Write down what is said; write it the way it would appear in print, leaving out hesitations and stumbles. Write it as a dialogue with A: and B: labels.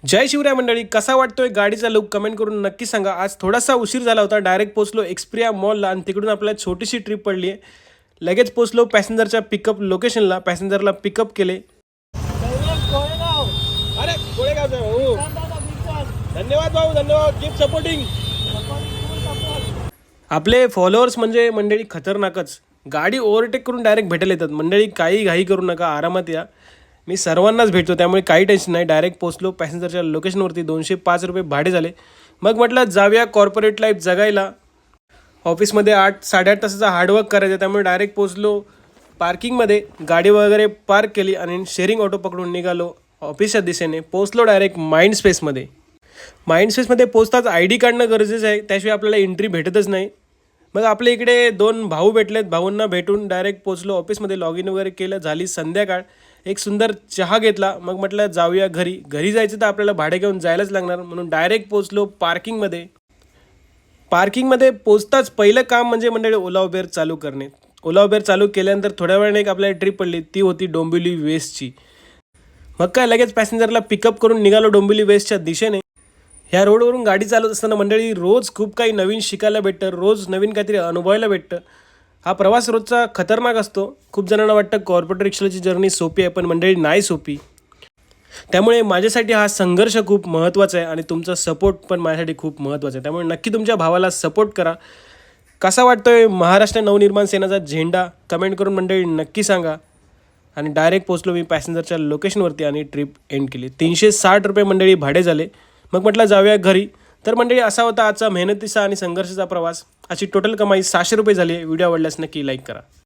A: जय शिवराय मंडळी, कसा वाटतोय गाडीचा लुक कमेंट करून नक्की सांगा। आज थोडासा उशीर झाला होता, डायरेक्ट पोचलो एक्सप्रिया मॉलला आणि तिकडून आपल्याला छोटीशी ट्रिप पडली आहे। लगेच पोचलो पॅसेंजरच्या पिकअप लोकेशनला, पॅसेंजरला पिकअप केले। अरे कोळेगावचा भाऊ, धन्यवाद भाऊ, धन्यवाद, कीप सपोर्टिंग। आपले फॉलोअर्स म्हणजे मंडळी खतरनाकच, गाडी ओव्हरटेक करून डायरेक्ट भेटायला येतात। मंडळी काही घाई करू नका, आरामात या, मी सर्वांनाच भेटतो, त्यामुळे काही टेन्शन नाही। डायरेक्ट पोचलो पॅसेंजरच्या लोकेशनवरती, 205 रुपये भाडे झाले। मग म्हटलं जाऊया कॉर्पोरेट लाईफ जगायला। ऑफिसमध्ये 8-8.5 तासाचा हार्डवर्क करायचं, त्यामुळे डायरेक्ट पोचलो पार्किंगमध्ये, गाडी वगैरे पार्क केली आणि शेअरिंग ऑटो पकडून निघालो ऑफिसच्या दिशेने। पोचलो डायरेक्ट माइंड स्पेसमध्ये। माइंड स्पेसमध्ये पोचताच ID काढणं गरजेचं आहे, त्याशिवाय आपल्याला एंट्री भेटतच नाही। मग आपल्या इकडे 2 भाऊ भेटलेत, भाऊंना भेटून डायरेक्ट पोचलो ऑफिसमध्ये, लॉग इन वगैरे केलं, झाली संध्याकाळ। एक सुंदर चहा घेतला, मग म्हटलं जाऊया घरी। घरी जायचं तर आपल्याला भाडे घेऊन जायलाच लागणार, म्हणून डायरेक्ट पोचलो पार्किंगमध्ये। पार्किंगमध्ये पोचताच पहिलं काम म्हणजे मंडळी ओला उबेर चालू करणे। ओला उबेर चालू केल्यानंतर थोड्या वेळाने एक आपल्याला ट्रिप पडली, ती होती डोंबिवली वेस्टची। मग काय लगेच पॅसेंजरला पिकअप करून निघालो डोंबिवली वेस्टच्या दिशेने। ह्या रोडवरून गाडी चालवत असताना मंडळी रोज खूप काही नवीन शिकायला भेटतं, रोज नवीन काहीतरी अनुभवायला भेटतं। हा प्रवास रोजचा खतरनाक असतो। खूप जणांना वाटतं कॉर्पोरेट रिक्षाची जर्नी सोपी आहे, पण मंडळी नाही सोपी। त्यामुळे माझ्यासाठी हा संघर्ष खूप महत्त्वाचा आहे आणि तुमचा सपोर्ट पण माझ्यासाठी खूप महत्त्वाचा आहे। त्यामुळे नक्की तुमच्या भावाला सपोर्ट करा। कसा वाटतोय महाराष्ट्र नवनिर्माण सेनेचा झेंडा, कमेंट करून मंडळी नक्की सांगा। आणि डायरेक्ट पोचलो मी पॅसेंजरच्या लोकेशनवरती आणि ट्रिप एंड केली। 360 रुपये मंडळी भाडे झाले। मग म्हटलं जाऊया घरी। तर मंडळी असा होता आजचा मेहनतीचा आणि संघर्षाचा प्रवास। अशी टोटल कमाई 600 रुपये झाली। व्हिडिओ आवडल्यास नक्की लाईक करा।